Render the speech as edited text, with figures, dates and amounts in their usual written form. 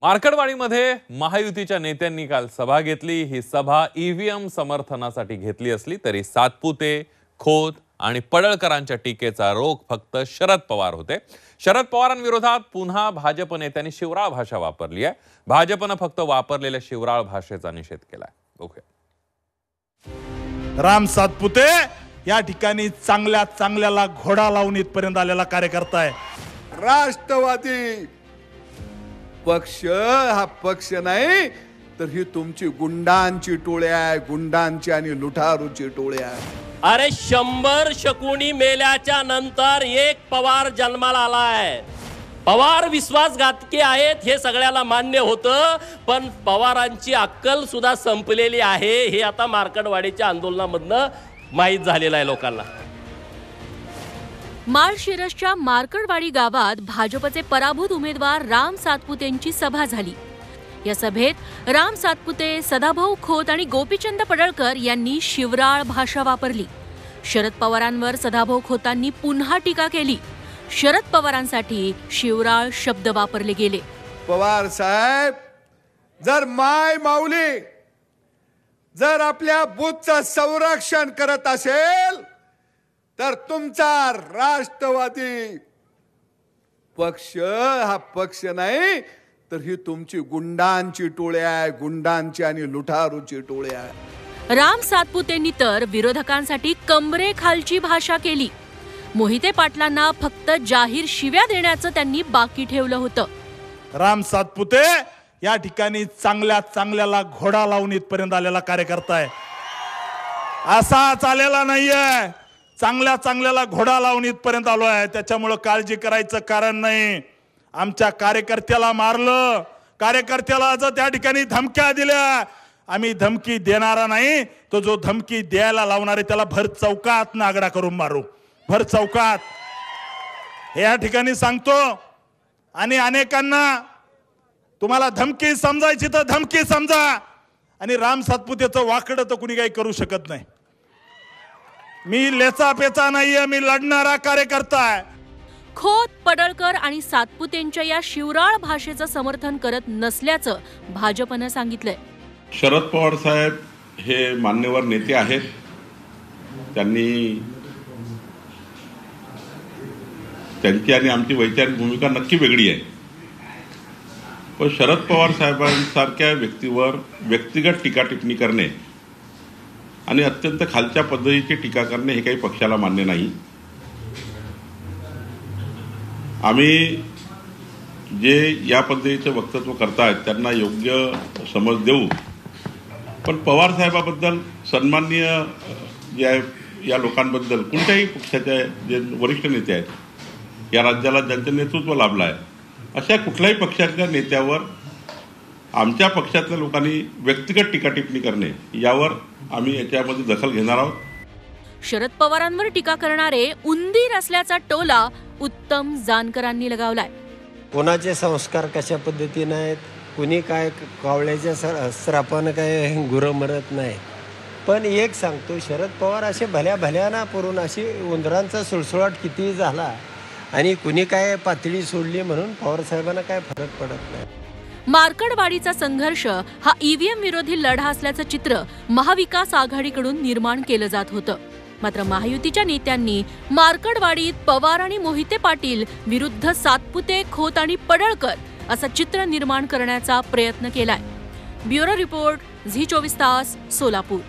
मार्कडवाडीमध्ये महायुतीच्या नेत्यांनी काल सभा घेतली। ही सभा ईव्हीएम समर्थनासाठी घेतली असली तरी सातपुते, खोत आणि पडळकरांच्या टीकेचा रोख फक्त शरद पवार होते। शरद पवारांविरोधात पुन्हा भाजप नेत्यांनी शिवराळ भाषा वापरली आहे। भाजपने फक्त वापरलेल्या शिवराळ भाषेचा निषेध केलाय। ओके, राम सातपुते या ठिकाणी चांगल्या चांगल्याला घोडा लावून इथपर्यंत आलेला कार्यकर्ता आहे। राष्ट्रवादी पक्ष हा पक्ष नाही तर ही तुमची गुंडांची टोळी आहे, गुंडांची आणि लुटारूची टोळी आहे। अरे 100 शकुनी मेल्याच्या नंतर एक पवार जन्माला आलाय। पवार विश्वासघातकी आहेत हे सगळ्याला मान्य होतं, पण पवारांची अक्कल सुद्धा संपलेली आहे हे आता मार्कडवाडीच्या आंदोलनामधनं माहीत झालेलं आहे लोकांना। माळशिरसच्या मार्कडवाडी गावात भाजपचे पराभूत उमेदवार राम सातपुतेंची सभा झाली। या सभेत राम सातपुते, सदाभाऊ खोत आणि गोपीचंद पडळकर यांनी शिवराळ भाषा वापरली। शरद पवारांवर सदाभाऊ खोतांनी पुन्हा टीका केली। शरद पवारांसाठी शिवराळ शब्द वापरले गेले। पवार साहेब, जर माय माऊली जर आपल्या बूथचं संरक्षण करत असेल तर तुमचा राष्ट्रवादी पक्ष हा पक्ष नाही तर ही तुमची गुंडांची टोळी आहे, गुंडांची आणि लुटारूची टोळी आहे। राम सातपुतेंनी तर विरोधकांसाठी कमरेखालची भाषा केली। मोहिते पाटलांना फक्त जाहीर शिव्या देण्याचं त्यांनी बाकी ठेवलं होतं। राम सातपुते या ठिकाणी चांगल्या चांगल्याला घोडा लावून इथपर्यंत आलेला कार्यकर्ता आहे। असा चालेला नाहीये, चांगल्या चांगल्याला घोडा लावून इथपर्यंत आलो आहे। त्याच्यामुळे काळजी करायचं कारण नाही। आमच्या कार्यकर्त्याला मारलं, कार्यकर्त्याला जर त्या ठिकाणी धमक्या दिल्या, आम्ही धमकी देणारा नाही, तो जो धमकी द्यायला लावणारे त्याला भर चौकात नागडा करून मारू, भर चौकात हे या ठिकाणी सांगतो। आणि अनेकांना तुम्हाला धमकी समजायची तर धमकी समजा, आणि राम सातपुतेचं वाकडं तर कुणी काही करू शकत नाही। मी लेचा पेचा नाहीये, मी लढणारा कार्यकर्ता आहे। खोत, पडळकर आणि सातपुतेंच्या या शिवराळ भाषेचं समर्थन करत नसल्याचं भाजपनं सांगितलंय। शरद पवार साहेब हे मान्यवर नेते आहेत। त्यांची आणि आमची वैचारिक भूमिका नक्की वेगळी आहे, पण शरद पवार साहेबांसारख्या व्यक्तीवर व्यक्तिगत टीका टिप्पणी करणे आणि अत्यंत खालच्या पद्धतीची टीका करणे हे काही पक्षाला मान्य नाही। आम्ही जे या पद्धतीचं वक्तव्य करतायत त्यांना योग्य समज देऊ, पण पवार साहेबाबद्दल सन्माननीय या लोकांबद्दल कोणत्याही पक्षाचे जे वरिष्ठ नेते आहेत, या राज्याला ज्यांचं नेतृत्व लाभलं आहे, अशा कुठल्याही पक्षाच्या नेत्यावर आमच्या पक्षातल्या लोकांनी व्यक्तिगत टीका टिप्पणी करणे यावर आम्ही याच्यामध्ये दखल घेणार आहोत। शरद पवारांवर टीका करणारे उंदीर असल्याचा टोला उत्तम जानकरांनी लगावलाय। कोणाचे संस्कार कशा पद्धतीने आहेत, कुणी काय कावळ्याच्या श्रापानं काय गुरं मरत नाही, पण एक सांगतो, शरद पवार असे भल्या भल्याना पुरून अशी उंदरांचा सुळसुळाट किती झाला आणि कुणी काय पातळी सोडली म्हणून पवार साहेबांना काय फरक पडत नाही। मार्कडवाडीचा संघर्ष हा ईव्हीएम विरोधी लढा असल्याचं चित्र महाविकास आघाडीकडून निर्माण केलं जात होतं। मात्र महायुतीच्या नेत्यांनी मार्कडवाडीत पवार आणि मोहिते पाटील विरुद्ध सातपुते, खोत आणि पडळकर असं चित्र निर्माण करण्याचा प्रयत्न केलाय। ब्युरो रिपोर्ट, झी 24 तास, सोलापूर।